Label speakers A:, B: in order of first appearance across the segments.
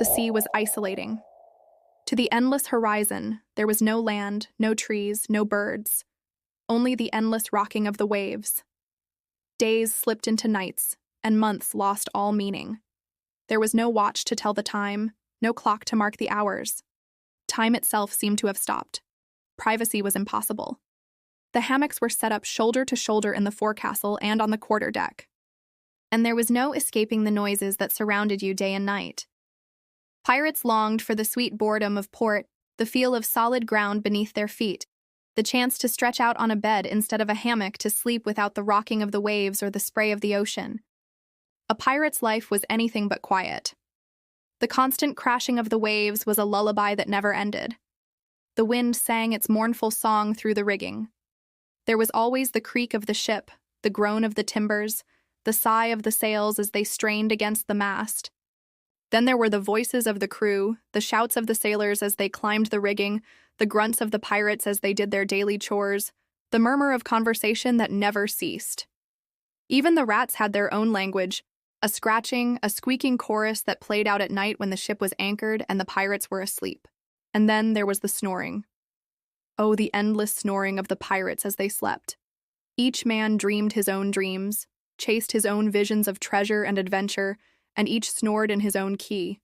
A: The sea was isolating. To the endless horizon, there was no land, no trees, no birds, only the endless rocking of the waves. Days slipped into nights, and months lost all meaning. There was no watch to tell the time, no clock to mark the hours. Time itself seemed to have stopped. Privacy was impossible. The hammocks were set up shoulder to shoulder in the forecastle and on the quarterdeck, and there was no escaping the noises that surrounded you day and night. Pirates longed for the sweet boredom of port, the feel of solid ground beneath their feet, the chance to stretch out on a bed instead of a hammock to sleep without the rocking of the waves or the spray of the ocean. A pirate's life was anything but quiet. The constant crashing of the waves was a lullaby that never ended. The wind sang its mournful song through the rigging. There was always the creak of the ship, the groan of the timbers, the sigh of the sails as they strained against the mast. Then there were the voices of the crew, the shouts of the sailors as they climbed the rigging, the grunts of the pirates as they did their daily chores, the murmur of conversation that never ceased. Even the rats had their own language, a scratching, a squeaking chorus that played out at night when the ship was anchored and the pirates were asleep. And then there was the snoring. Oh, the endless snoring of the pirates as they slept. Each man dreamed his own dreams, chased his own visions of treasure and adventure, and each snored in his own key.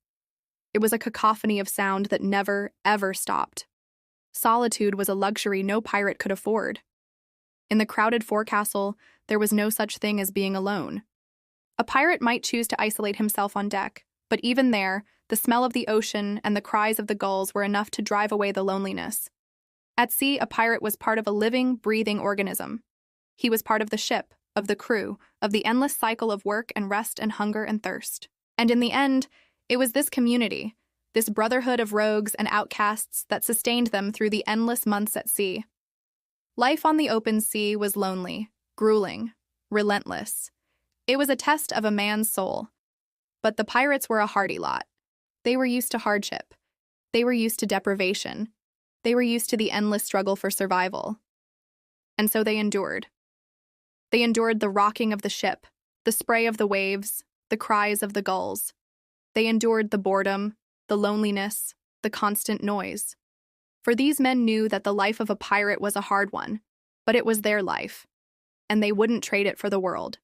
A: It was a cacophony of sound that never, ever stopped. Solitude was a luxury no pirate could afford. In the crowded forecastle, there was no such thing as being alone. A pirate might choose to isolate himself on deck, but even there, the smell of the ocean and the cries of the gulls were enough to drive away the loneliness. At sea, a pirate was part of a living, breathing organism. He was part of the ship, of the crew, of the endless cycle of work and rest and hunger and thirst. And in the end, it was this community, this brotherhood of rogues and outcasts that sustained them through the endless months at sea. Life on the open sea was lonely, grueling, relentless. It was a test of a man's soul. But the pirates were a hardy lot. They were used to hardship. They were used to deprivation. They were used to the endless struggle for survival. And so they endured. They endured the rocking of the ship, the spray of the waves, the cries of the gulls. They endured the boredom, the loneliness, the constant noise. For these men knew that the life of a pirate was a hard one, but it was their life, and they wouldn't trade it for the world.